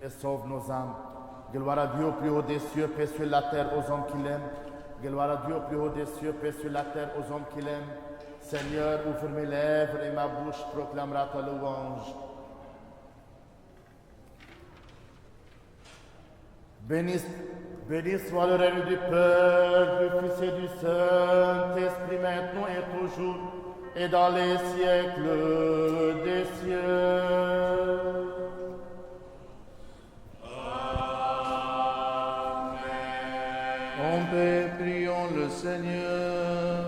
et sauve nos âmes. Gloire à Dieu au plus haut des cieux, paix sur la terre aux hommes qui l'aiment. Gloire à Dieu au plus haut des cieux, paix sur la terre aux hommes qui l'aiment. Seigneur, ouvre mes lèvres et ma bouche proclamera ta louange. Béni soit le règne du Père, du Fils et du Saint-Esprit, maintenant et toujours, et dans les siècles des cieux. En paix, prions le Seigneur.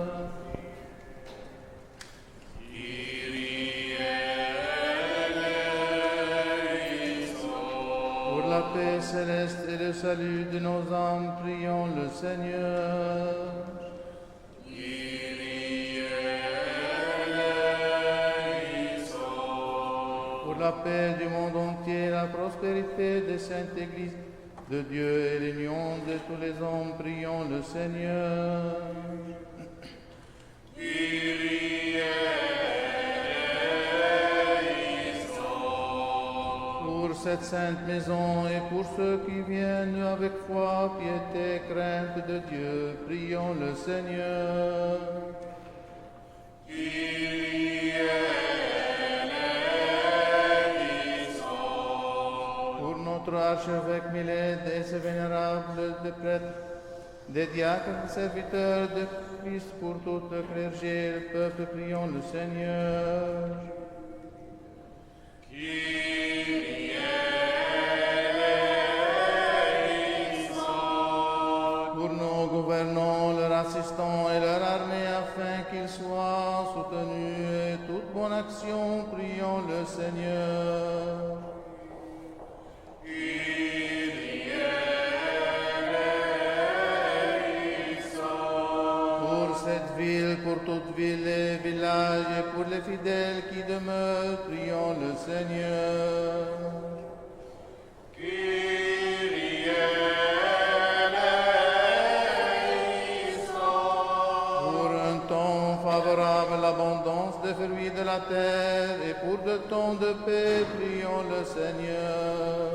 Pour la paix céleste et le salut de nos âmes, prions le Seigneur. Pour la paix du monde entier, la prospérité des saintes églises de Dieu et l'union de tous les hommes, prions le Seigneur. Pour cette sainte maison et pour ceux qui viennent avec foi, piété, crainte de Dieu, prions le Seigneur. Notre archevêque Milède et ses vénérables de prêtres, des diacres, serviteurs de Christ pour tout le clergé et le peuple, prions le Seigneur. Pour nos gouvernants, leurs assistants et leur armée, afin qu'ils soient soutenus et toute bonne action, prions le Seigneur. Cette ville, pour toute ville et village, et pour les fidèles qui demeurent, prions le Seigneur. Pour un temps favorable à l'abondance des fruits de la terre, et pour de temps de paix, prions le Seigneur.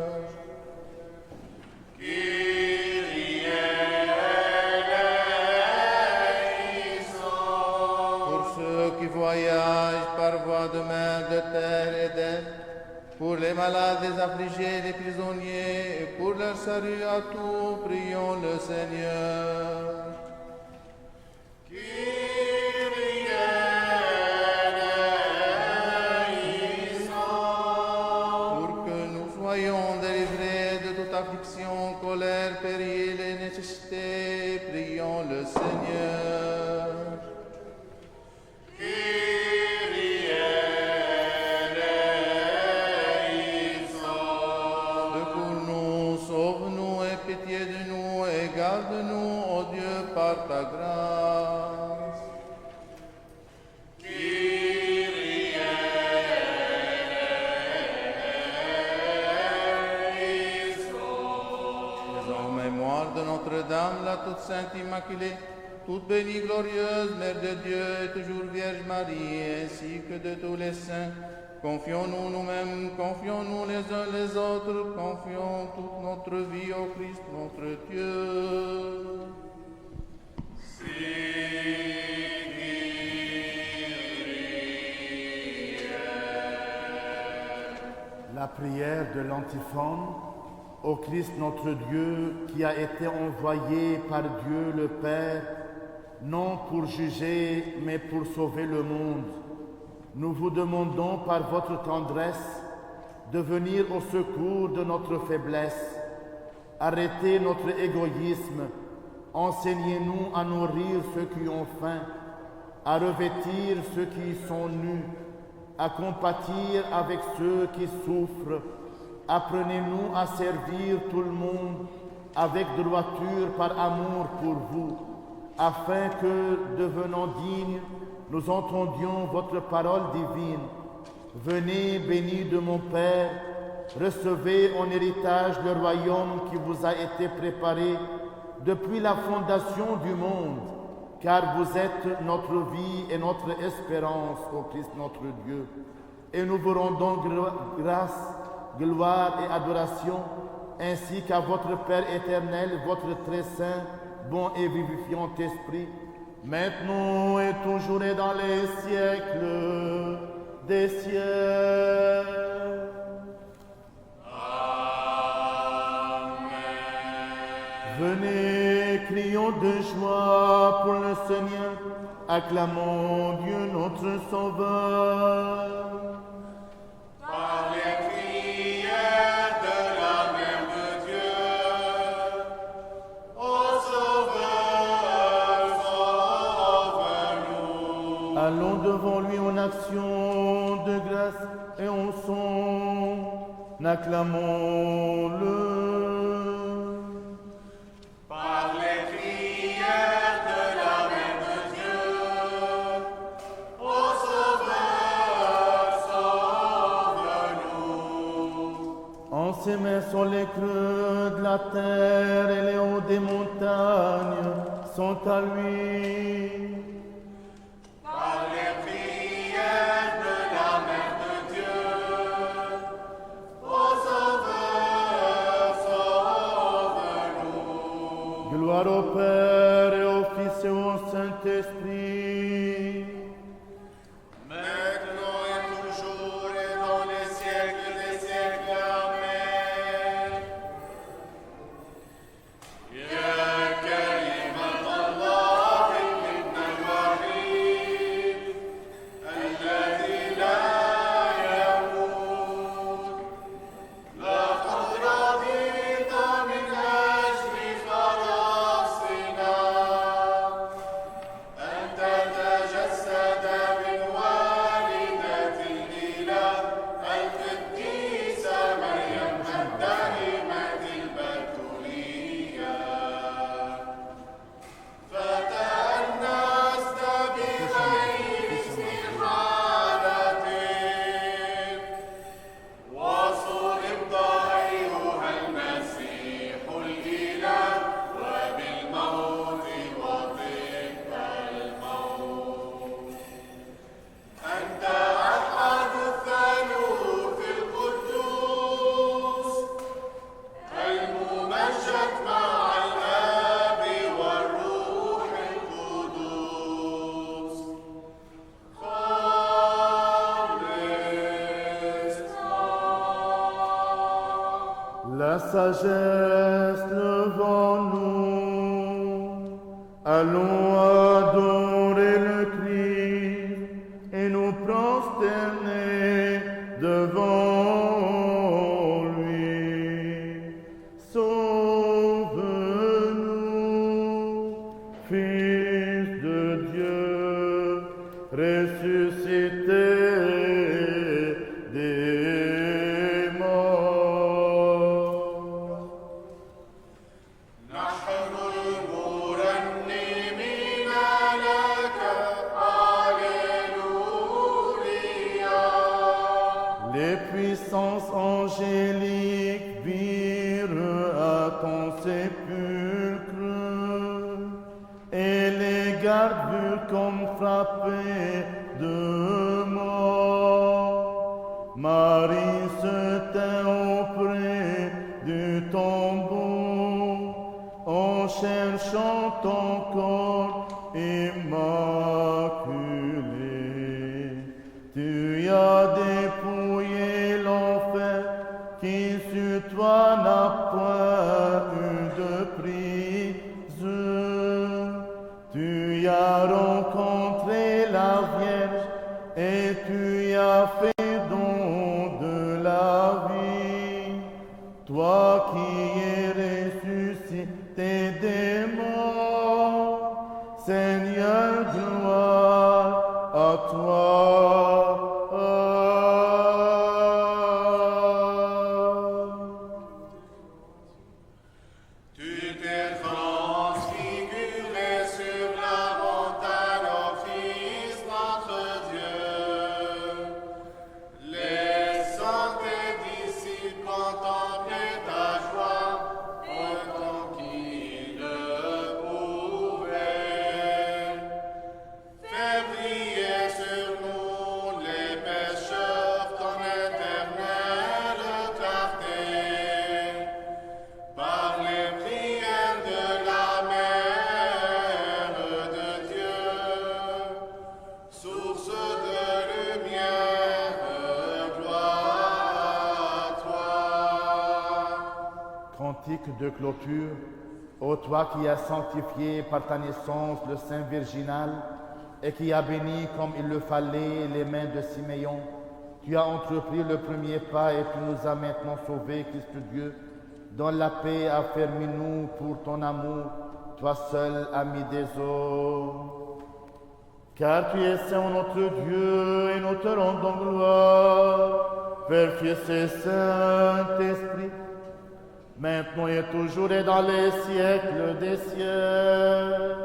Voyage par voie de mer, de terre et d'air, pour les malades, les affligés, les prisonniers, et pour leur salut à tous, prions le Seigneur. Pour que nous soyons délivrés de toute affliction, colère, péril et nécessité, prions le Seigneur. Garde-nous, ô Dieu, par ta grâce. En mémoire de Notre-Dame, la toute sainte Immaculée, toute bénie, glorieuse, Mère de Dieu et toujours Vierge Marie, ainsi que de tous les saints, confions-nous nous-mêmes, confions-nous les uns les autres, confions toute notre vie au Christ notre Dieu. La prière de l'antiphone. Ô Christ notre Dieu, qui a été envoyé par Dieu le Père, non pour juger, mais pour sauver le monde, nous vous demandons par votre tendresse de venir au secours de notre faiblesse. Arrêtez notre égoïsme, enseignez-nous à nourrir ceux qui ont faim, à revêtir ceux qui sont nus, à compatir avec ceux qui souffrent. Apprenez-nous à servir tout le monde avec droiture par amour pour vous, afin que, devenant dignes, nous entendions votre parole divine. Venez, bénis de mon Père, recevez en héritage le royaume qui vous a été préparé depuis la fondation du monde, car vous êtes notre vie et notre espérance, ô Christ notre Dieu. Et nous vous rendons grâce gloire et adoration, ainsi qu'à votre Père éternel, votre très saint, bon et vivifiant Esprit, maintenant et toujours et dans les siècles des siècles. Venez, crions de joie pour le Seigneur, acclamons Dieu notre Sauveur. Par les prières de la Mère de Dieu, ô Sauveur, sauve-nous. Allons devant lui en action de grâce et en son, acclamons-le. Par les prières de la Mère de Dieu, ô Sauveur, sauve-nous. En ses mains sont les creux de la terre et les hauts des montagnes sont à lui. Par les prières de la Mère de Dieu, ô Sauveur, sauve-nous. Gloire au Père et au Fils et au Saint-Esprit. Maintenant et toujours et dans les siècles des siècles. Amen. يا كلمة الله الابن الوحيد الذي لا يموت لقد رضيت من أجل خلاصنا أن تتجسد من والدة الإله القديسة مريم الدائمة البتولية فتأنست بغير استحالة وصلبت أيها المسيح الإله وبالموت وضدت الموت أنت أحد الثالوث القدوس الممجد مع الآب والروح القدوس La sagesse devant nous, allons adorer le Christ et nous prosterner devant lui. Sauve-nous, Fils de Dieu, ressuscité des morts. نحن المرنمين لك هللويا. Les puissances angéliques virent à ton sépulcre et les gardes furent comme frappés de mort. Marie se tint auprès du tombeau en cherchant ton corps immaculé. Tu as dépouillé l'enfer qui sur toi n'a point eu de prise. Tu y as rencontré la Vierge et tu y as fait don de la vie. Toi qui es ressuscité des morts, Seigneur, gloire à toi. Tu t'es transfiguré sur la montagne au Fils notre Dieu. Les saints tes disciples contemplaient ta joie, autant qu'ils le pouvaient. Fais briller sur nous de clôture, ô toi qui as sanctifié par ta naissance le Saint Virginal et qui as béni comme il le fallait les mains de Siméon, tu as entrepris le premier pas et tu nous as maintenant sauvés, Christ Dieu. Dans la paix, affermis-nous pour ton amour, toi seul, ami des hommes. Car tu es Saint, notre Dieu, et nous te rendons gloire, Père, Fils et Saint-Esprit, maintenant et toujours et dans les siècles des siècles.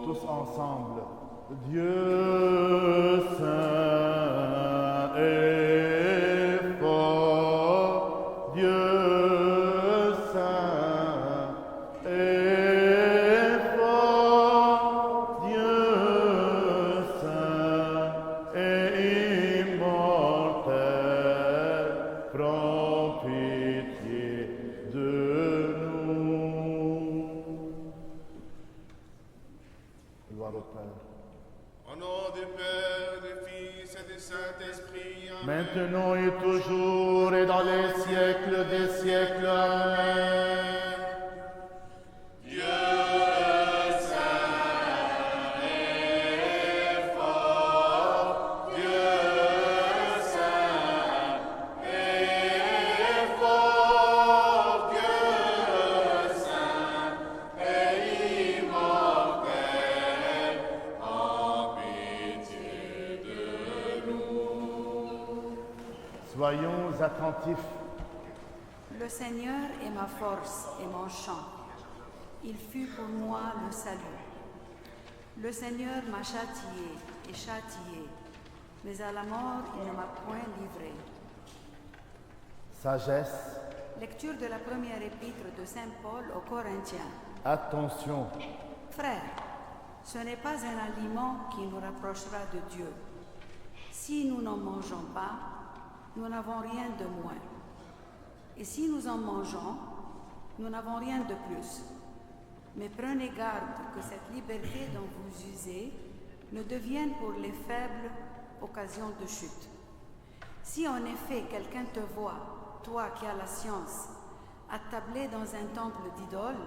Tous ensemble, Dieu saint et fort, Dieu saint et fort, Dieu saint et immortel, prends pitié de nous. Gloire au Père. Au nom du Père, du Fils et du Saint-Esprit. Amen. Maintenant et toujours et dans les siècles des siècles. Amen. Dieu saint et fort, Dieu saint et fort, Dieu saint et immortel, en pitié de nous. Soyons attentifs. Le Seigneur est ma force et mon chant. Il fut pour moi le salut. Le Seigneur m'a châtié et châtié, mais à la mort il ne m'a point livré. Sagesse, Lecture de la première épître de Saint Paul aux Corinthiens. attention. Frères, ce n'est pas un aliment qui nous rapprochera de Dieu. Si nous n'en mangeons pas, nous n'avons rien de moins. Et si nous en mangeons, nous n'avons rien de plus. Mais prenez garde que cette liberté dont vous usez ne devienne pour les faibles occasion de chute. Si en effet quelqu'un te voit, toi qui as la science, attablé dans un temple d'idoles,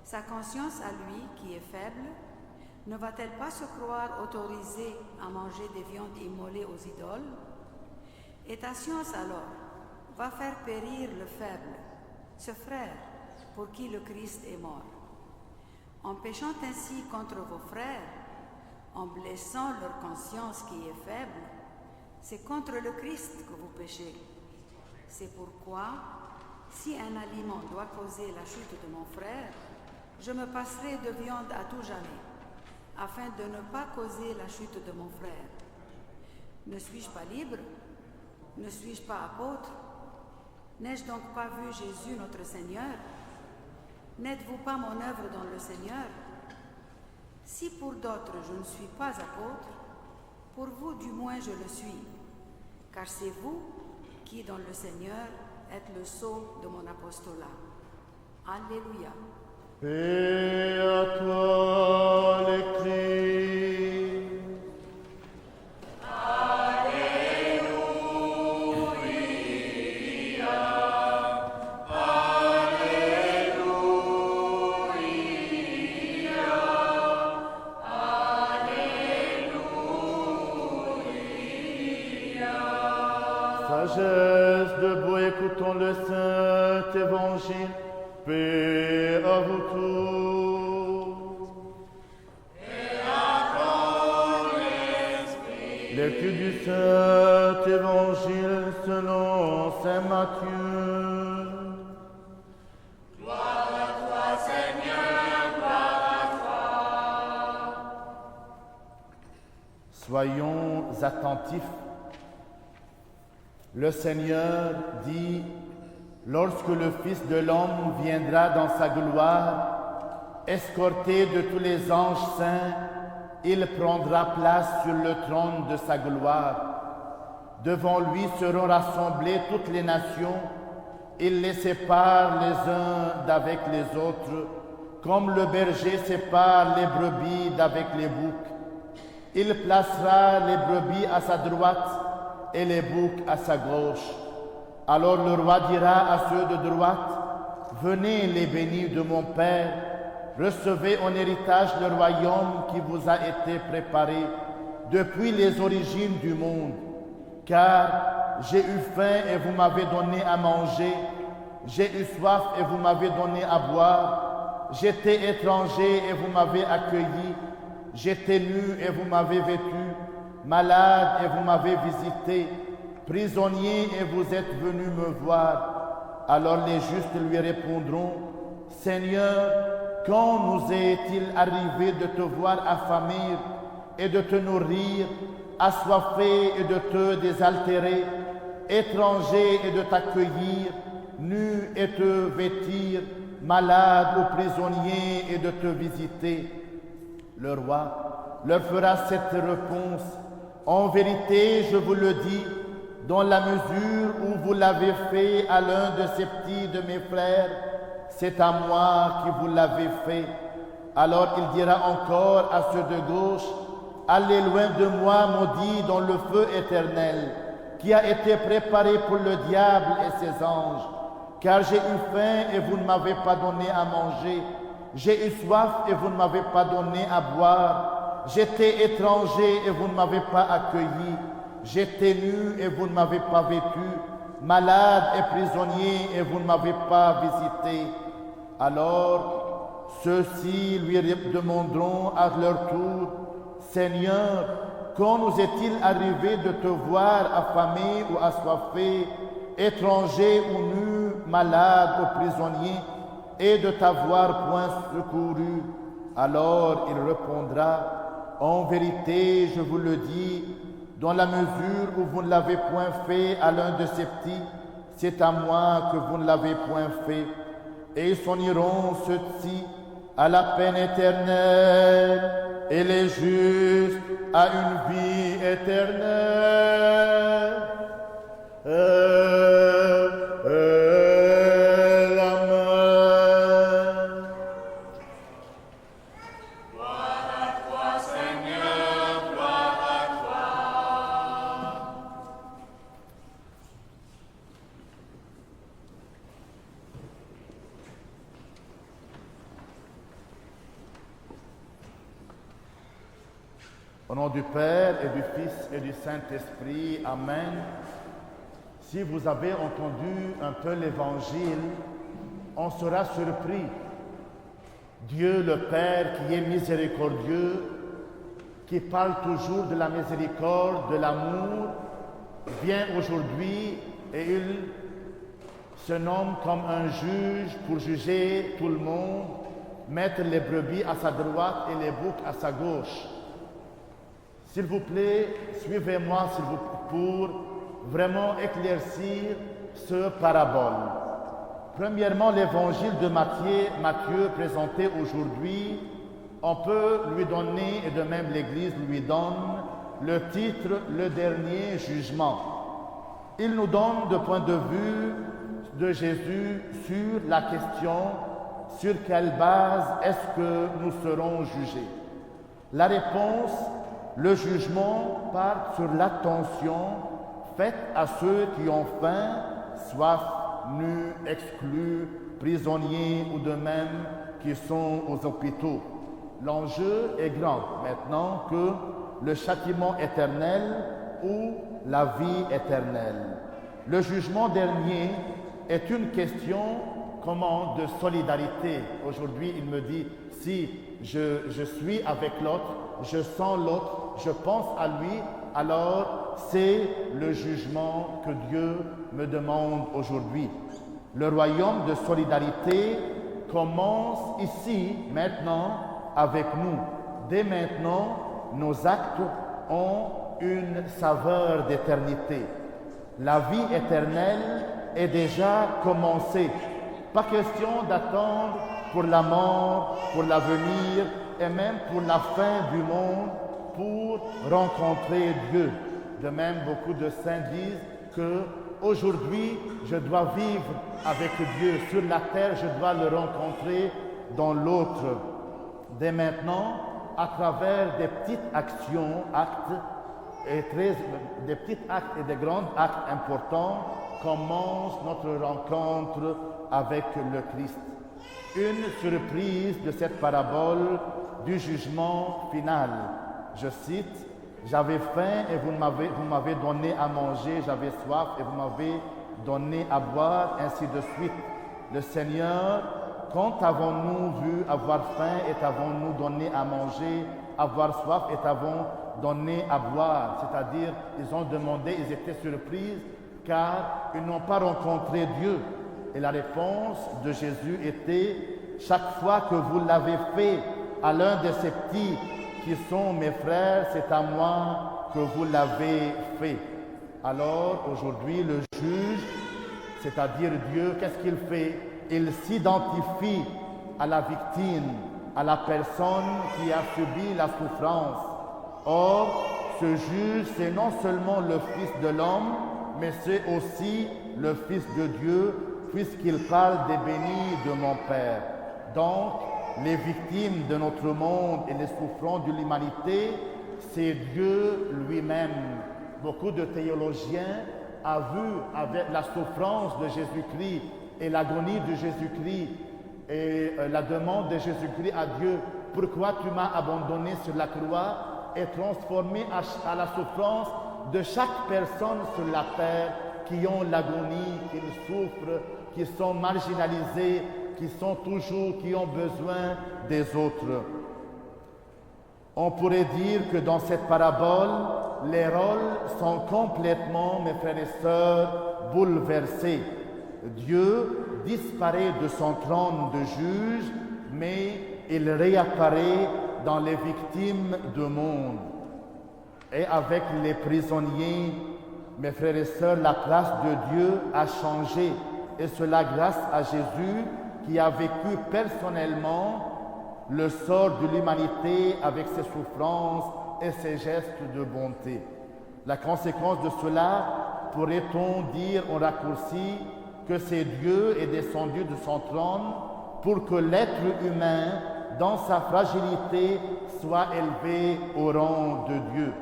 sa conscience à lui, qui est faible, ne va-t-elle pas se croire autorisée à manger des viandes immolées aux idoles? Et ta science alors va faire périr le faible, ce frère pour qui le Christ est mort. En péchant ainsi contre vos frères, en blessant leur conscience qui est faible, c'est contre le Christ que vous péchez. C'est pourquoi, si un aliment doit causer la chute de mon frère, je me passerai de viande à tout jamais, afin de ne pas causer la chute de mon frère. Ne suis-je pas libre? Ne suis-je pas apôtre? N'ai-je donc pas vu Jésus notre Seigneur? N'êtes-vous pas mon œuvre dans le Seigneur? Si pour d'autres je ne suis pas apôtre, pour vous du moins je le suis, car c'est vous qui, dans le Seigneur, êtes le sceau de mon apostolat. Alléluia. Paix à toi, les Christ. Sagesse, debout, écoutons le Saint Évangile. Paix à vous tous. Et à ton esprit. Lecture du Saint Évangile selon Saint Matthieu. Gloire à toi, Seigneur, gloire à toi. Soyons attentifs. Le Seigneur dit, lorsque le Fils de l'homme viendra dans sa gloire, escorté de tous les anges saints, il prendra place sur le trône de sa gloire. Devant lui seront rassemblées toutes les nations. Il les sépare les uns d'avec les autres, comme le berger sépare les brebis d'avec les boucs. Il placera les brebis à sa droite et les boucs à sa gauche. Alors le roi dira à ceux de droite, « Venez les bénis de mon Père, recevez en héritage le royaume qui vous a été préparé depuis les origines du monde. Car j'ai eu faim et vous m'avez donné à manger, j'ai eu soif et vous m'avez donné à boire, j'étais étranger et vous m'avez accueilli, j'étais nu et vous m'avez vêtu, malade et vous m'avez visité, prisonnier et vous êtes venu me voir. » Alors les justes lui répondront, « Seigneur, quand nous est-il arrivé de te voir affamé et de te nourrir, assoiffé et de te désaltérer, étranger et de t'accueillir, nu et te vêtir, malade ou prisonnier et de te visiter ?» Le roi leur fera cette réponse, « En vérité, je vous le dis, dans la mesure où vous l'avez fait à l'un de ces petits de mes frères, c'est à moi que vous l'avez fait. » Alors il dira encore à ceux de gauche, « Allez loin de moi, maudits, dans le feu éternel, qui a été préparé pour le diable et ses anges. Car j'ai eu faim et vous ne m'avez pas donné à manger. J'ai eu soif et vous ne m'avez pas donné à boire. J'étais étranger et vous ne m'avez pas accueilli. J'étais nu et vous ne m'avez pas vêtu. Malade et prisonnier et vous ne m'avez pas visité. » Alors ceux-ci lui demanderont à leur tour, « Seigneur, quand nous est-il arrivé de te voir affamé ou assoiffé, étranger ou nu, malade ou prisonnier, et de t'avoir point secouru ?» Alors il répondra, « En vérité, je vous le dis, dans la mesure où vous ne l'avez point fait à l'un de ces petits, c'est à moi que vous ne l'avez point fait. » Et ils s'en iront, ceux-ci, à la peine éternelle, et les justes à une vie éternelle. Amen. Gloire à toi, Seigneur, gloire à toi. Au nom du Père et du Fils et du Saint-Esprit, Amen. Si vous avez entendu un peu l'Évangile, on sera surpris. Dieu le Père qui est miséricordieux, qui parle toujours de la miséricorde, de l'amour, vient aujourd'hui et il se nomme comme un juge pour juger tout le monde, mettre les brebis à sa droite et les boucs à sa gauche. S'il vous plaît, suivez-moi pour vraiment éclaircir ce parabole. Premièrement, l'évangile de Matthieu présenté aujourd'hui, on peut lui donner, et de même l'Église lui donne, le titre « Le dernier jugement ». Il nous donne le point de vue de Jésus sur la question « Sur quelle base est-ce que nous serons jugés ?» La réponse, le jugement part sur l'attention faite à ceux qui ont faim, soif, nus, exclus, prisonniers ou de même qui sont aux hôpitaux. L'enjeu est grand maintenant que le châtiment éternel ou la vie éternelle. Le jugement dernier est une question de solidarité. Aujourd'hui, il me dit, si je suis avec l'autre, je sens l'autre, je pense à lui, alors c'est le jugement que Dieu me demande aujourd'hui. Le royaume de solidarité commence ici, maintenant, avec nous. Dès maintenant, nos actes ont une saveur d'éternité. La vie éternelle est déjà commencée. Pas question d'attendre pour la mort, pour l'avenir et même pour la fin du monde pour rencontrer Dieu. De même, beaucoup de saints disent que aujourd'hui, je dois vivre avec Dieu. Sur la terre, je dois le rencontrer dans l'autre. Dès maintenant, à travers des petites actions, des petits actes et des grands actes importants, commence notre rencontre avec le Christ. Une surprise de cette parabole du jugement final. Je cite, « J'avais faim et vous m'avez donné à manger, j'avais soif et vous m'avez donné à boire, ainsi de suite. Le Seigneur, quand avons-nous vu avoir faim et avons-nous donné à manger, avoir soif et avons donné à boire ?» C'est-à-dire, ils ont demandé, ils étaient surpris car ils n'ont pas rencontré Dieu. Et la réponse de Jésus était, chaque fois que vous l'avez fait à l'un de ces petits qui sont mes frères, c'est à moi que vous l'avez fait. Alors aujourd'hui, le juge, c'est-à-dire Dieu, qu'est-ce qu'il fait? Il s'identifie à la victime, à la personne qui a subi la souffrance. Or, ce juge, c'est non seulement le Fils de l'homme, mais c'est aussi le Fils de Dieu, puisqu'il parle des bénis de mon Père. Donc, les victimes de notre monde et les souffrances de l'humanité, c'est Dieu lui-même. Beaucoup de théologiens ont vu avec la souffrance de Jésus-Christ et l'agonie de Jésus-Christ et la demande de Jésus-Christ à Dieu, « Pourquoi tu m'as abandonné sur la croix ?» et transformé à la souffrance de chaque personne sur la terre qui ont l'agonie, qui souffrent, qui sont marginalisés, qui ont besoin des autres. On pourrait dire que dans cette parabole, les rôles sont complètement, mes frères et sœurs, bouleversés. Dieu disparaît de son trône de juge, mais il réapparaît dans les victimes du monde. Et avec les prisonniers, mes frères et sœurs, la place de Dieu a changé. Et cela grâce à Jésus qui a vécu personnellement le sort de l'humanité avec ses souffrances et ses gestes de bonté. La conséquence de cela, pourrait-on dire en raccourci, que c'est Dieu est descendu de son trône pour que l'être humain, dans sa fragilité, soit élevé au rang de Dieu.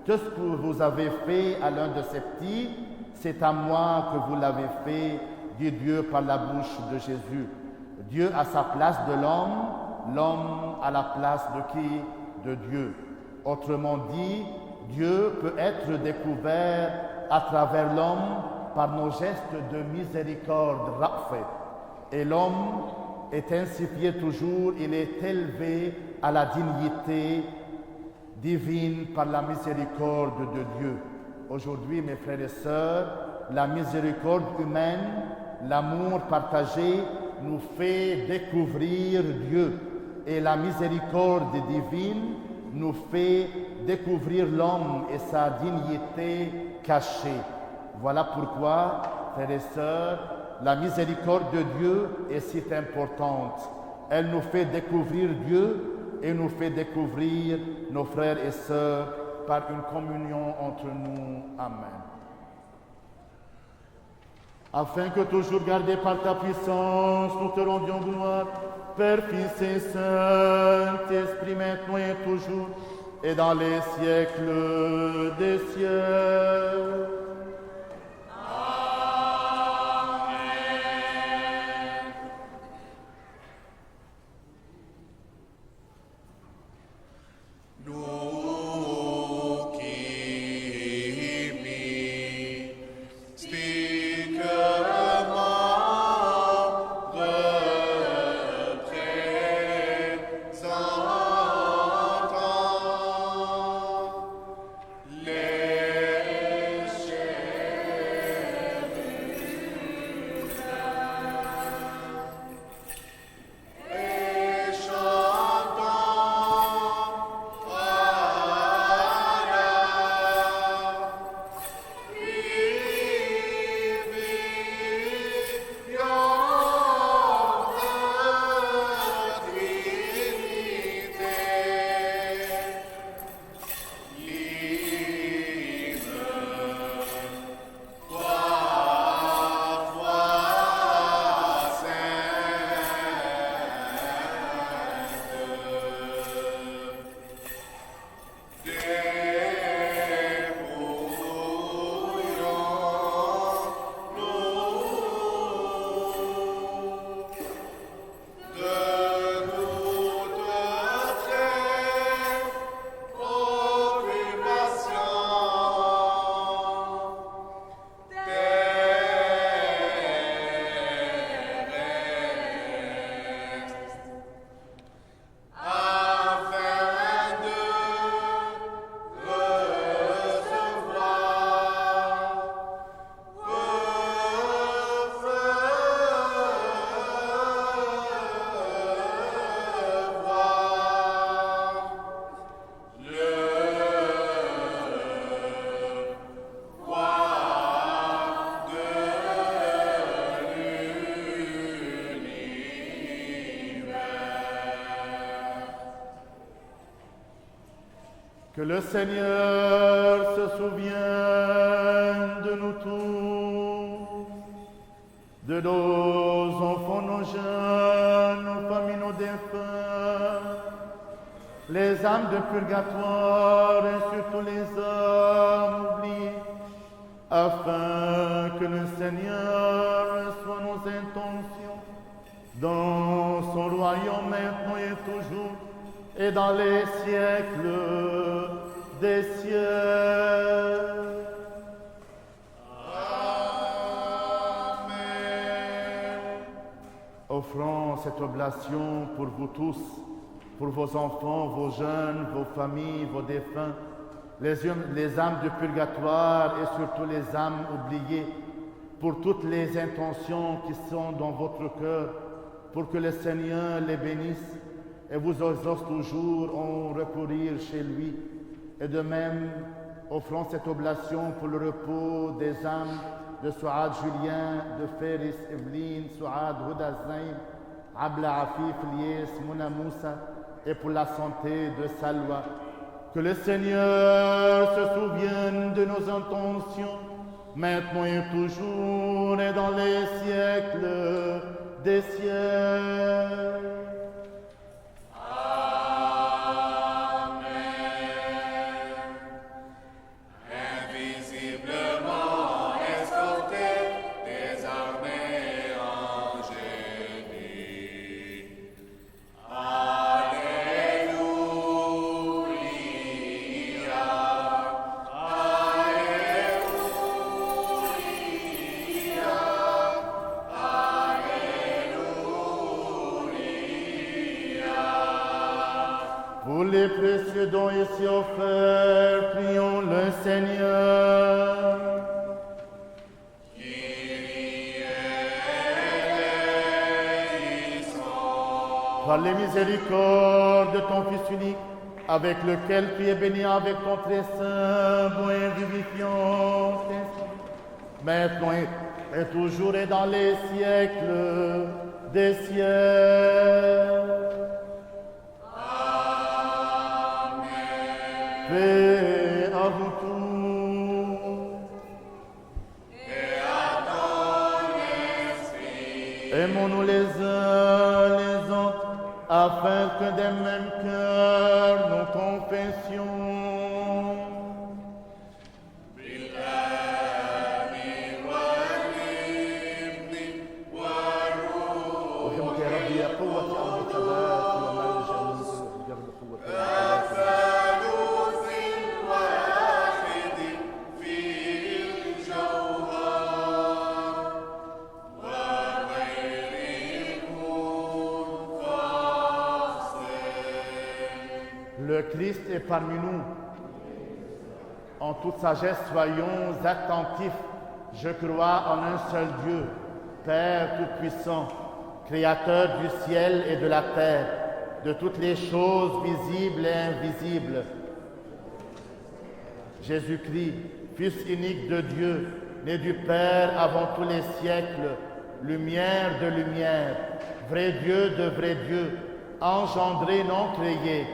Tout ce que vous avez fait à l'un de ces petits, c'est à moi que vous l'avez fait, dit Dieu par la bouche de Jésus. Dieu à sa place de l'homme, l'homme à la place de qui? De Dieu. Autrement dit, Dieu peut être découvert à travers l'homme par nos gestes de miséricorde, rafet. Et l'homme est ainsi fait toujours, il est élevé à la dignité divine par la miséricorde de Dieu. Aujourd'hui, mes frères et sœurs, la miséricorde humaine, l'amour partagé nous fait découvrir Dieu. Et la miséricorde divine nous fait découvrir l'homme et sa dignité cachée. Voilà pourquoi, frères et sœurs, la miséricorde de Dieu est si importante. Elle nous fait découvrir Dieu et nous fait découvrir nos frères et sœurs par une communion entre nous. Amen. Afin que toujours gardés par ta puissance, nous te rendions gloire, Père, Fils et Saint-Esprit, maintenant et toujours, et dans les siècles des siècles. Les Que le Seigneur se souvienne de nous tous, de nos enfants, nos jeunes, nos familles, nos défunts, les âmes de purgatoire et surtout les hommes oubliés, afin que le Seigneur reçoive nos intentions dans son royaume maintenant et toujours et dans les siècles des siècles. Amen. Offrons cette oblation pour vous tous, pour vos enfants, vos jeunes, vos familles, vos défunts, les âmes de purgatoire et surtout les âmes oubliées, pour toutes les intentions qui sont dans votre cœur, pour que le Seigneur les bénisse et vous exauce toujours en recourir chez lui. Et de même, offrons cette oblation pour le repos des âmes de Souad Julien, de Féris Evelyne, Souad Houda Zayn, Abla Afif Lies, Mouna Moussa, et pour la santé de Salwa. Que le Seigneur se souvienne de nos intentions, maintenant et toujours et dans les siècles des siècles. Pour les précieux dons ici offerts, prions le Seigneur. Par les miséricordes de ton Fils unique, avec lequel tu es béni avec ton très saint, bon et vivifiant, maintenant et toujours et dans les siècles des siècles. Paix à vous tous. Et à ton esprit. Aimons-nous les uns les autres, afin que des mêmes cœurs nous confessions. أحبك يا ربي يا قوة أرض ثبات وملجأ من جرد قوة Le Christ est parmi nous. En toute sagesse, soyons attentifs. Je crois en un seul Dieu, Père Tout-Puissant, Créateur du ciel et de la terre, de toutes les choses visibles et invisibles. Jésus-Christ, Fils unique de Dieu, né du Père avant tous les siècles, lumière de lumière, vrai Dieu de vrai Dieu, engendré, non créé,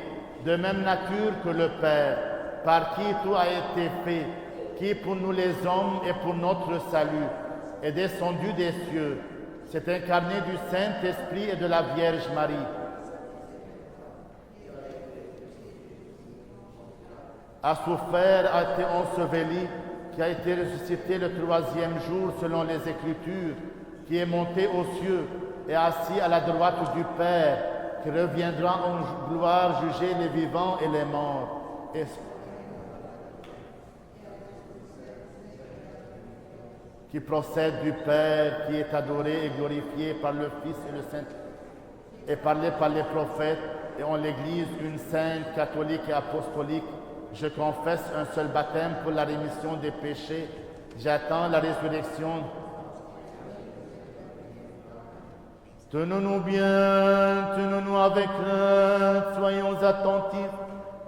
de même nature que le Père, par qui tout a été fait, qui pour nous les hommes et pour notre salut est descendu des cieux, s'est incarné du Saint-Esprit et de la Vierge Marie, a souffert, a été enseveli, qui a été ressuscité le troisième jour selon les Écritures, qui est monté aux cieux et assis à la droite du Père, qui reviendra en gloire juger les vivants et les morts. Qui procède du Père, qui est adoré et glorifié par le Fils et le Saint, et parlé par les prophètes, et en l'Église une sainte, catholique et apostolique. Je confesse un seul baptême pour la rémission des péchés. J'attends la résurrection. Tenons-nous bien, tenons-nous avec crainte, soyons attentifs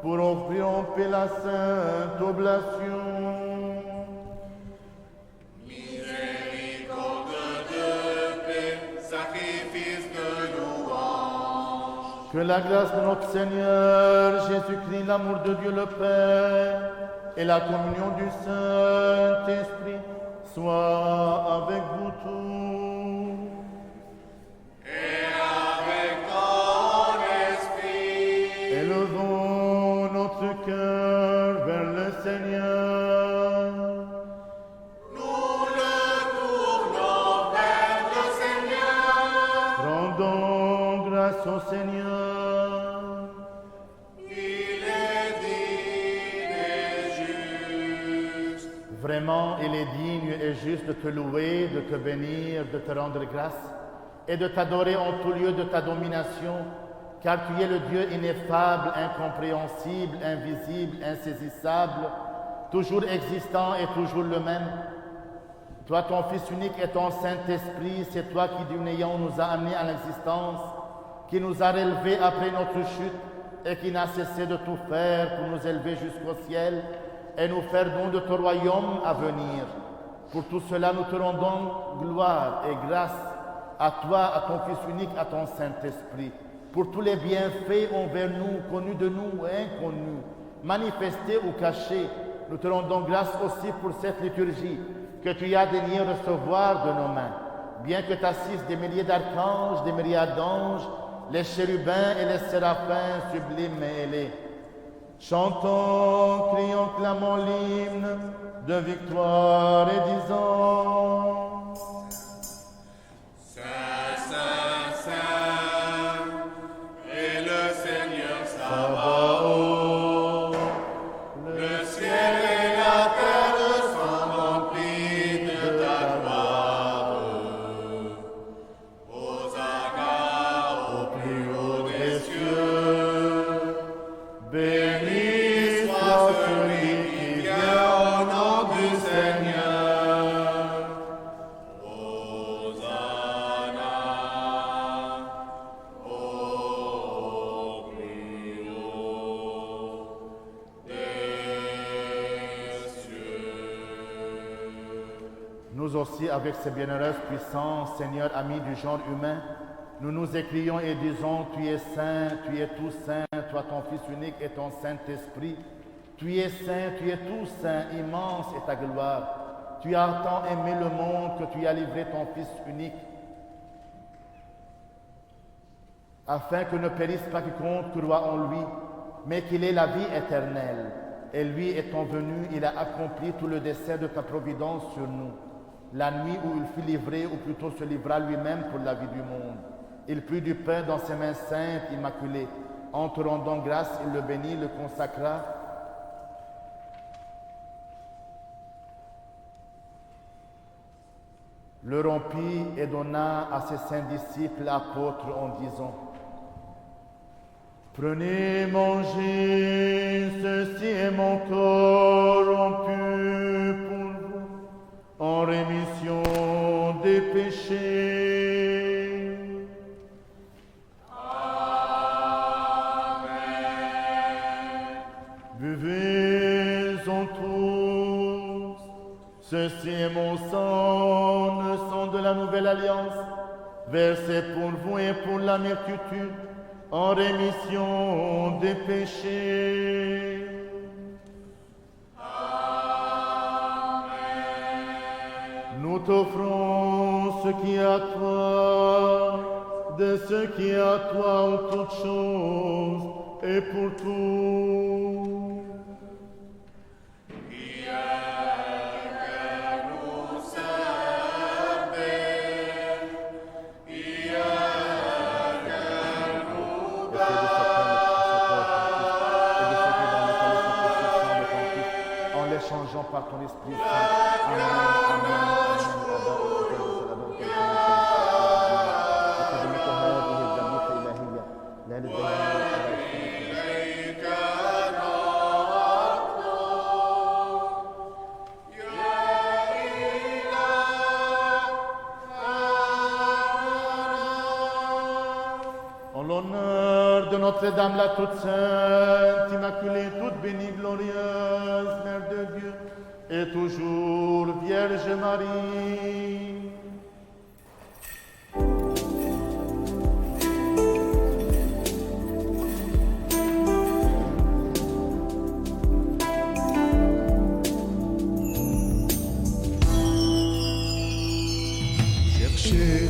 pour offrir en paix la sainte oblation. Miséricorde de paix, sacrifice de louange. Que la grâce de notre Seigneur Jésus-Christ, l'amour de Dieu le Père et la communion du Saint-Esprit soient avec vous tous. Et avec ton esprit. Élevons notre cœur vers le Seigneur. Nous le tournons vers le Seigneur. Rendons grâce au Seigneur. Il est digne et juste. Vraiment, il est digne et juste de te louer, de te bénir, de te rendre grâce et de t'adorer en tout lieu de ta domination, car tu es le Dieu ineffable, incompréhensible, invisible, insaisissable, toujours existant et toujours le même. Toi, ton Fils unique et ton Saint-Esprit, c'est toi qui du néant nous a amenés à l'existence, qui nous a relevés après notre chute et qui n'a cessé de tout faire pour nous élever jusqu'au ciel et nous faire don de ton royaume à venir. Pour tout cela, nous te rendons gloire et grâce à toi, à ton Fils unique, à ton Saint-Esprit, pour tous les bienfaits envers nous, connus de nous ou inconnus, manifestés ou cachés. Nous te rendons grâce aussi pour cette liturgie que tu as daigné recevoir de nos mains, bien que tu assistes des milliers d'archanges, des myriades d'anges, les chérubins et les séraphins sublimes et ailés. Chantons, crions, clamons l'hymne de victoire et disons: Saint, Saint, Saint, et le Seigneur Sabaoth. Le ciel et la terre sont remplis de ta gloire. Hosanna au plus haut des cieux. Béni soit celui qui vient au nom du Seigneur. Hosanna au plus haut des cieux. Nous aussi, avec ces bienheureuses puissances, Seigneur, amis du genre humain, nous nous écrions et disons: Tu es saint, tu es tout saint, toi ton Fils unique et ton Saint-Esprit. Tu es saint, tu es tout saint, immense est ta gloire. Tu as tant aimé le monde que tu as livré ton Fils unique, afin que ne périsse pas quiconque croit en lui, mais qu'il ait la vie éternelle. Et lui étant venu, il a accompli tout le dessein de ta providence sur nous. La nuit où il fut livré, ou plutôt se livra lui-même pour la vie du monde, il prit du pain dans ses mains saintes, immaculées. En te rendant grâce, il le bénit, le consacra, le rompit et donna à ses saints disciples apôtres en disant: Prenez, mangez, ceci est mon corps rompu pour vous, en rémission des péchés. Buvez-en tous, ceci est mon sang, le sang de la nouvelle alliance, versé pour vous et pour la multitude, en rémission des péchés. Nous t'offrons ce qui est à toi, de ce qui est à toi en toutes choses et pour tout. Changeant par ton Esprit Saint. Amen. En l'honneur de Notre-Dame la toute sainte, immaculée, toute bénie, glorieuse, Mère de Dieu, et toujours Vierge Marie. chercher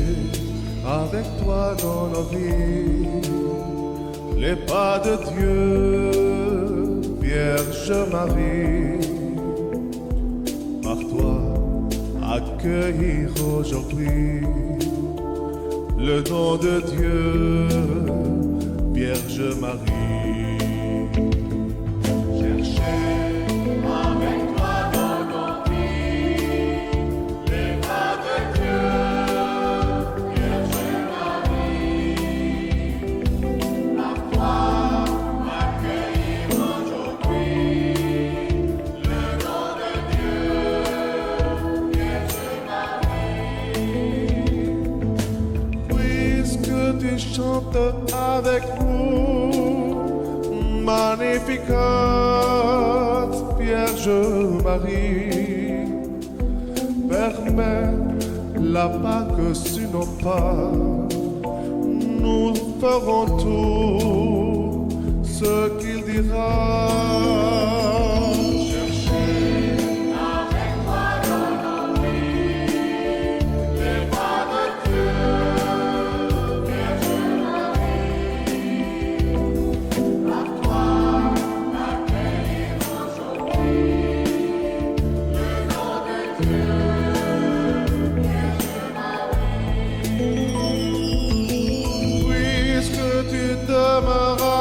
avec toi dans nos vies les pas de Dieu, Vierge Marie. Par toi, accueillir aujourd'hui le nom de Dieu, Vierge Marie. Chercher avec toi dans nos vies les pas de Dieu, Vierge Marie. Par toi, accueillir aujourd'hui le nom de Dieu, Vierge Marie. Puisque tu chantes avec nous, Magnificat, Vierge Marie, permets la Pâque sur nos pas, nous ferons tout ce qu'il dira.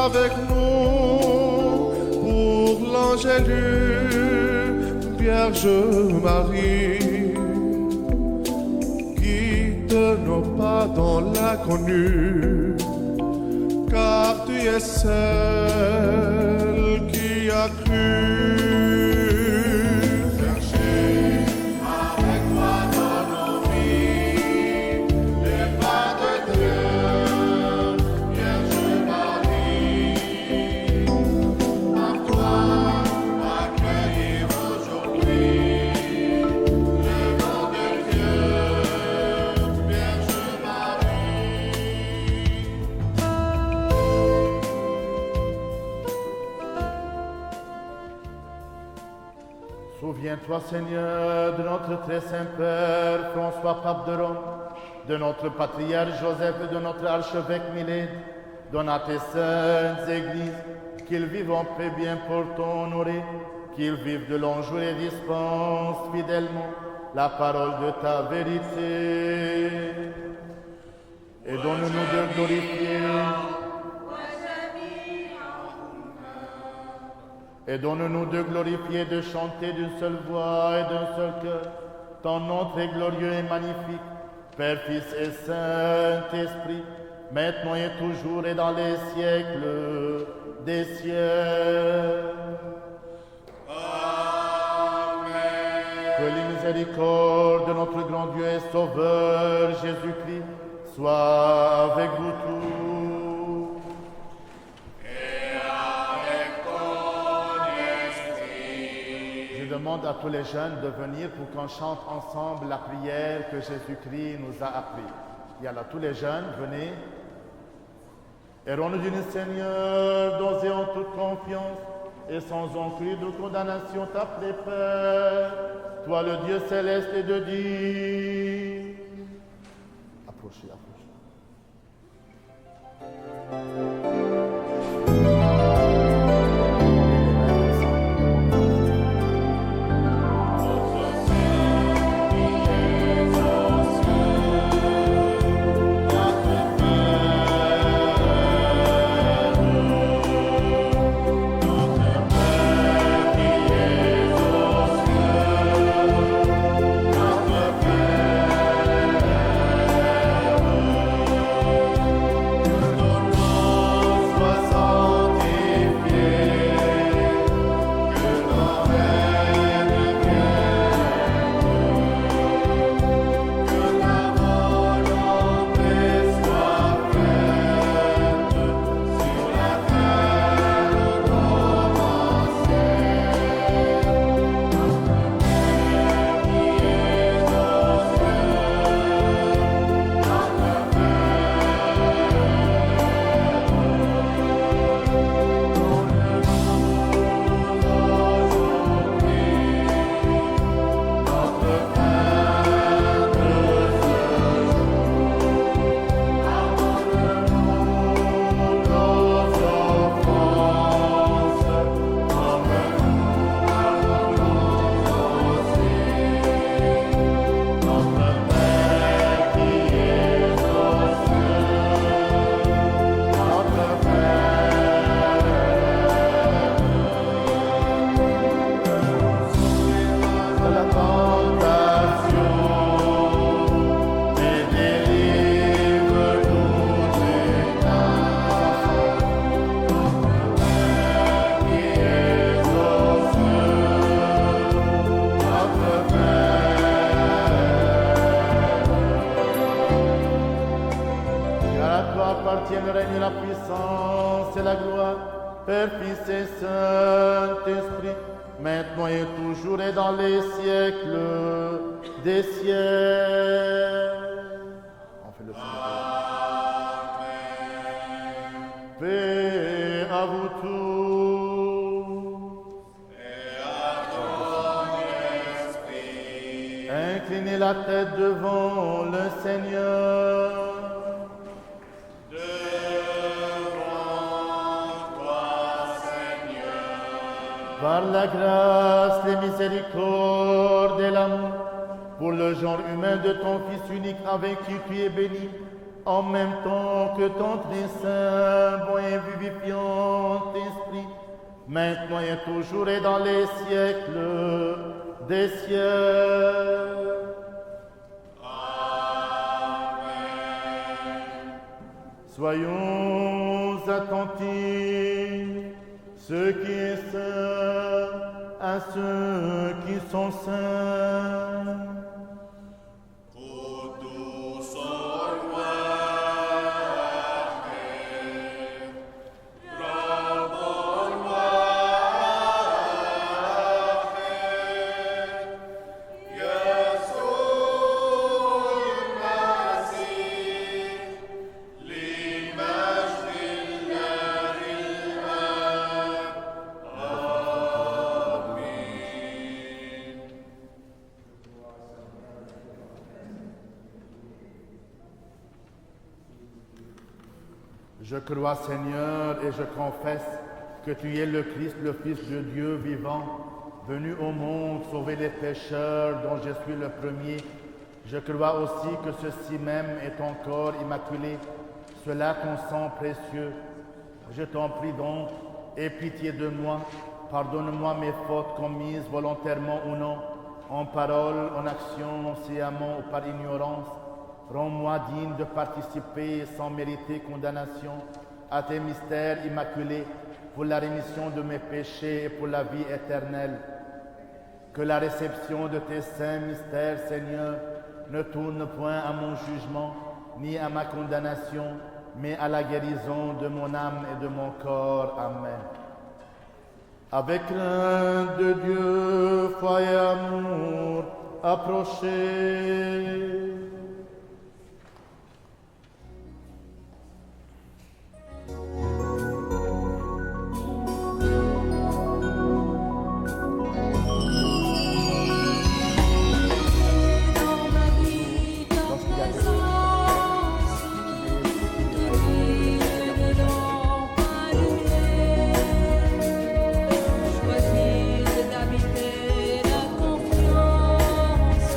Avec nous pour l'Angélus, Vierge Marie, guide nos pas dans l'inconnu, car tu es celle qui a cru. Souviens-toi, Seigneur, de notre très saint Père François, pape de Rome, de notre patriarche Joseph et de notre archevêque Milène. Donne à tes saintes églises qu'ils vivent en paix bien pour t'honorer, qu'ils vivent de longs jours et dispensent fidèlement la parole de ta vérité. Et donne-nous de glorifier. Et donne-nous de glorifier, de chanter d'une seule voix et d'un seul cœur ton nom très glorieux et magnifique, Père, Fils et Saint-Esprit, maintenant et toujours et dans les siècles des siècles. Amen. Que les miséricordes de notre grand Dieu et Sauveur Jésus-Christ soient avec vous tous. Je demande à tous les jeunes de venir pour qu'on chante ensemble la prière que Jésus-Christ nous a appris. Et alors tous les jeunes, venez. Et rendons du Seigneur, d'oser en toute confiance et sans cri de condamnation t'appeler Père, toi le Dieu céleste et de dire. Approchez, approchez. règne, la puissance et la gloire, Père, Fils et Saint-Esprit, maintenant et toujours et dans les siècles des siècles. On fait le Amen. Paix à vous tous. Et à ton esprit. Inclinez la tête devant le Seigneur. Par la grâce, les miséricordes et l'amour, pour le genre humain de ton Fils unique avec qui tu es béni, en même temps que ton très saint, bon et vivifiant Esprit, maintenant et toujours et dans les siècles des siècles. Amen. Soyons attentifs, ce qui est saint, à ceux qui sont saints. Quodus ormare, Je crois, Seigneur, et je confesse que tu es le Christ, le Fils de Dieu vivant, venu au monde sauver les pécheurs dont je suis le premier. Je crois aussi que ceci même est ton corps immaculé, cela ton sang précieux. Je t'en prie donc, aie pitié de moi, pardonne-moi mes fautes commises volontairement ou non, en parole, en action, sciemment ou par ignorance. Rends-moi digne de participer sans mériter condamnation à tes mystères immaculés pour la rémission de mes péchés et pour la vie éternelle. Que la réception de tes saints mystères, Seigneur, ne tourne point à mon jugement ni à ma condamnation, mais à la guérison de mon âme et de mon corps. Amen. Avec crainte de Dieu, foi et amour, approchez. Choisir d'habiter la confiance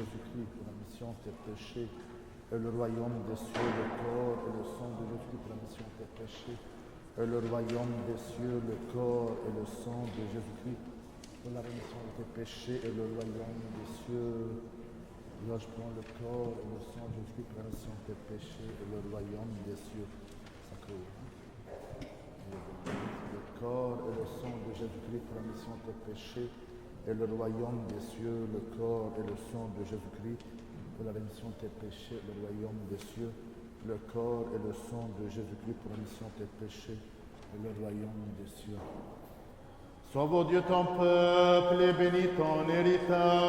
Jésus-Christ pour la mission de tes péchés, et le royaume des cieux, le corps et le sang de Jésus-Christ pour la mission de tes péchés, et le royaume des cieux, le corps et le sang de Jésus-Christ pour la rémission de tes péchés, et le royaume des cieux. Là, je prends le corps et le sang de Jésus-Christ pour la rémission de tes péchés, et le royaume des cieux. Sacré. Le corps et le sang de Jésus-Christ pour la rémission de tes péchés, et le royaume des cieux, le corps et le sang de Jésus-Christ pour la rémission de tes péchés, le royaume des cieux, le corps et le sang de Jésus-Christ pour la rémission de tes péchés, et le royaume des cieux. Sauve, ô Dieu, ton peuple et bénis ton héritage.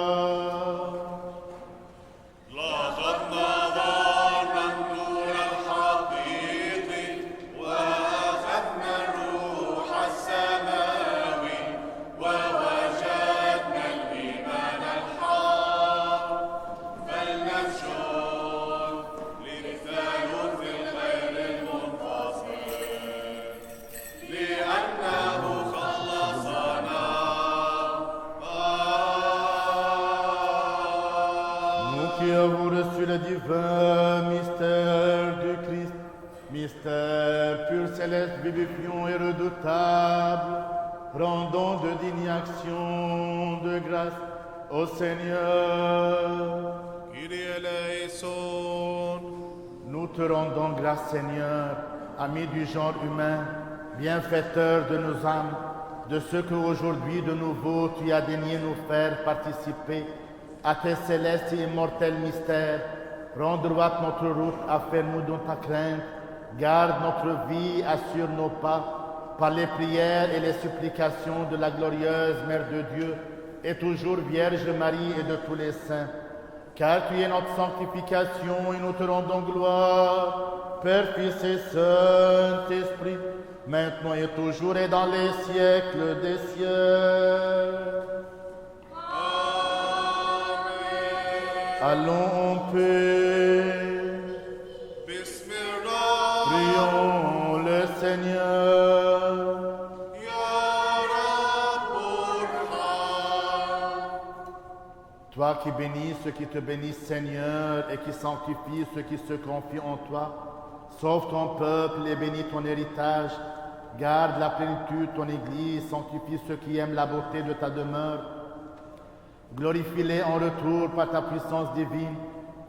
Le divin mystère du Christ, mystère pur, céleste, vivifiant et redoutable, rendons de dignes actions de grâce au Seigneur. Kyrie eleison. Nous te rendons grâce, Seigneur, ami du genre humain, bienfaiteur de nos âmes, de ce qu'aujourd'hui de nouveau tu as daigné nous faire participer à tes célestes et immortels mystères. Rends droite notre route, afferme-nous dans ta crainte, garde notre vie, assure nos pas, par les prières et les supplications de la glorieuse Mère de Dieu, et toujours Vierge Marie et de tous les saints. Car tu es notre sanctification et nous te rendons gloire, Père, Fils et Saint-Esprit, maintenant et toujours et dans les siècles des siècles. Allons en paix. Bismillah. Prions le Seigneur. Ya Rabbul. Toi qui bénis ceux qui te bénissent, Seigneur, et qui sanctifies ceux qui se confient en toi, sauve ton peuple et bénis ton héritage. Garde la plénitude de ton Église, sanctifie ceux qui aiment la beauté de ta demeure. Glorifie-les en retour par ta puissance divine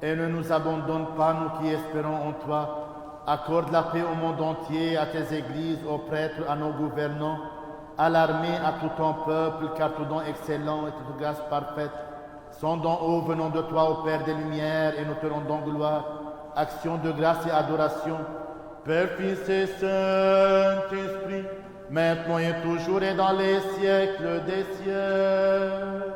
et ne nous abandonne pas, nous qui espérons en toi. Accorde la paix au monde entier, à tes églises, aux prêtres, à nos gouvernants, à l'armée, à tout ton peuple, car tout don excellent et toute grâce parfaite sont d'en haut venant de toi, ô Père des Lumières, et nous te rendons gloire, action de grâce et adoration. Père, Fils et Saint-Esprit, maintenant et toujours et dans les siècles des siècles.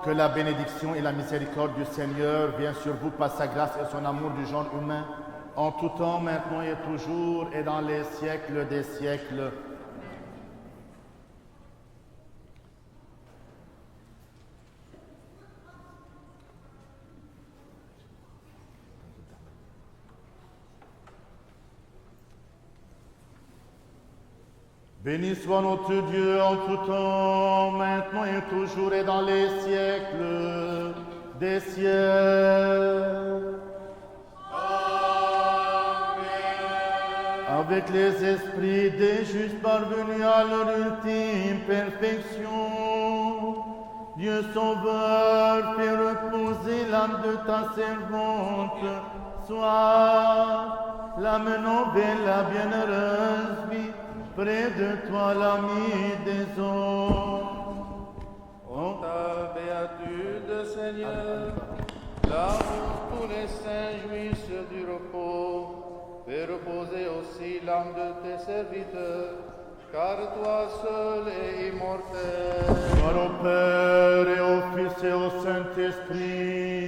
Que la bénédiction et la miséricorde du Seigneur viennent sur vous par sa grâce et son amour du genre humain, en tout temps, maintenant et toujours, et dans les siècles des siècles. Béni soit notre Dieu en tout temps, maintenant et toujours et dans les siècles des siècles. Amen. Avec les esprits des justes parvenus à leur ultime perfection, Dieu Sauveur, fais reposer l'âme de ta servante, soit l'amenant vers la bienheureuse vie, près de toi l'ami des hommes. Ô Non. Ta béatitude, Seigneur, là où tous les saints jouissent du repos, fais reposer aussi l'âme de tes serviteurs, car toi seul es immortel. Gloire au Père et au Fils et au Saint-Esprit,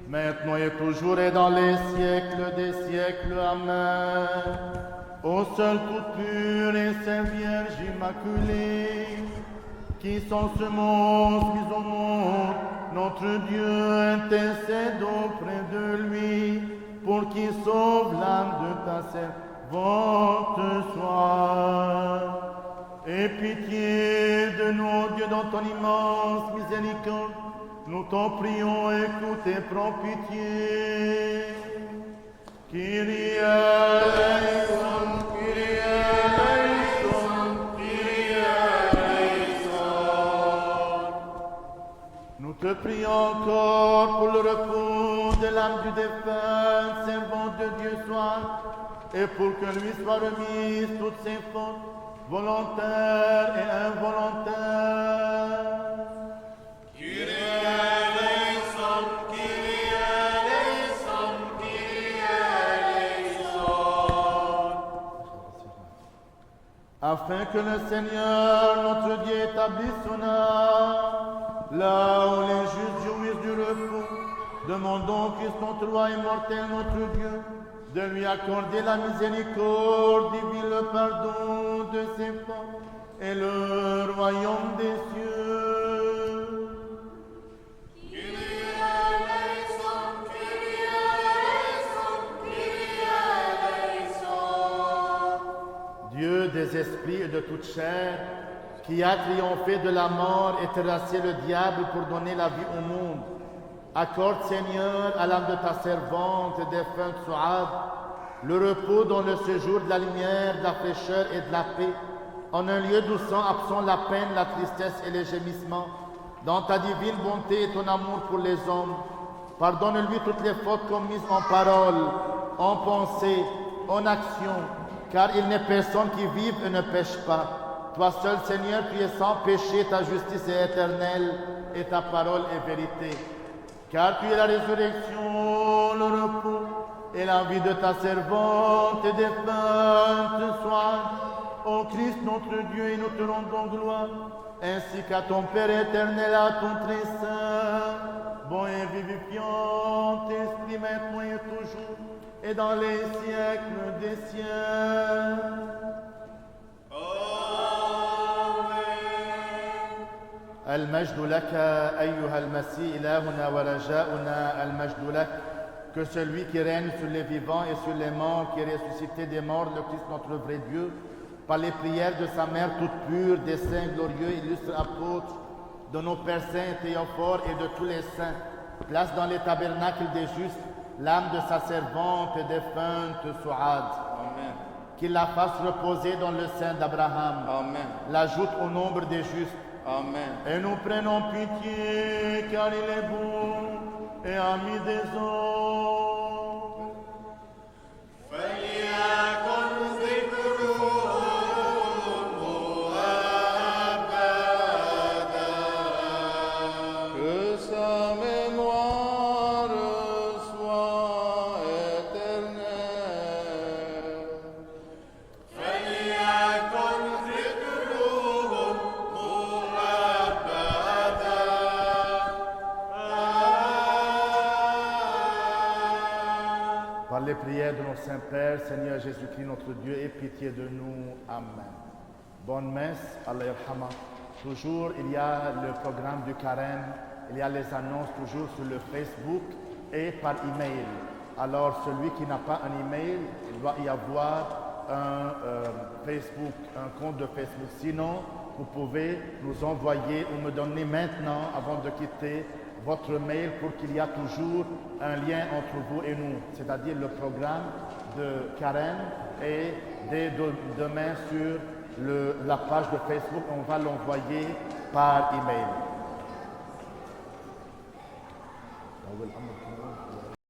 maintenant et toujours et dans les siècles des siècles. Amen. Ô seul tout pur et Sainte Vierge Immaculée, qui sans semence mise au monde, notre Dieu intercède auprès de lui, pour qu'il sauve l'âme de ta servante soit. Aie pitié de nous, Dieu, dans ton immense miséricorde. Nous t'en prions, écoute et prends pitié. Kyrie eleison, Kyrie eleison, Kyrie eleison. Nous te prions encore pour le repos de l'âme du défunt, servant de Dieu soit, et pour que lui soient remises toutes ses fautes, volontaires et involontaires. Kyrie eleison, Kyrie eleison, Kyrie eleison. Afin que le Seigneur, notre Dieu, établisse son âme, là où les justes jouissent du repos, demandons Christ notre roi immortel, notre Dieu, de lui accorder la miséricorde divine, le pardon de ses fautes et le royaume des cieux. Kyrie eleison, Kyrie eleison, Kyrie eleison. Dieu des esprits et de toute chair, qui a triomphé de la mort et terrassé le diable pour donner la vie au monde, accorde, Seigneur, à l'âme de ta servante défunte Souad, le repos dans le séjour de la lumière, de la fraîcheur et de la paix, en un lieu d'où sont absents la peine, la tristesse et les gémissements, dans ta divine bonté et ton amour pour les hommes. Pardonne-lui toutes les fautes commises en parole, en pensée, en action, car il n'est personne qui vive et ne pêche pas. Toi seul, Seigneur, tu es sans péché, ta justice est éternelle et ta parole est vérité. Car tu es la résurrection, le repos et la vie de ta servante et défunte soit. Ô Christ notre Dieu, et nous te rendons gloire, ainsi qu'à ton Père éternel, à ton très saint, bon et vivifiant Esprit, maintenant et toujours, et dans les siècles des siècles. المجد لك أيها المسيح إلهنا ورجاؤنا المجد لك. Que celui qui règne sur les vivants et sur les morts, qui est ressuscité des morts, le Christ notre vrai Dieu, par les prières de sa mère toute pure, des saints glorieux, illustres apôtres, de nos pères saints Théophore et de tous les saints, place dans les tabernacles des justes l'âme de sa servante défunte Souad. Amen. Qu'il la fasse reposer dans le sein d'Abraham. Amen. L'ajoute au nombre des justes. Amen. Et nous prenons pitié, car il est bon et ami des hommes. فليكن ذكرهم أبدا. Que sa mémoire soit éternelle. فليكن ذكرهم أبدا. Par les prières de nos saints pères, Seigneur Jésus-Christ, notre Dieu, aie pitié de nous. Amen. Bonne messe, Allah yarhama. Toujours, il y a le programme du carême, il y a les annonces toujours sur le Facebook et par email. Alors, celui qui n'a pas un email, il doit y avoir un Facebook, un compte de Facebook. Sinon, vous pouvez nous envoyer ou me donner maintenant, avant de quitter, votre mail pour qu'il y ait toujours un lien entre vous et nous, c'est-à-dire le programme de carême, et dès demain sur la page de Facebook, on va l'envoyer par email.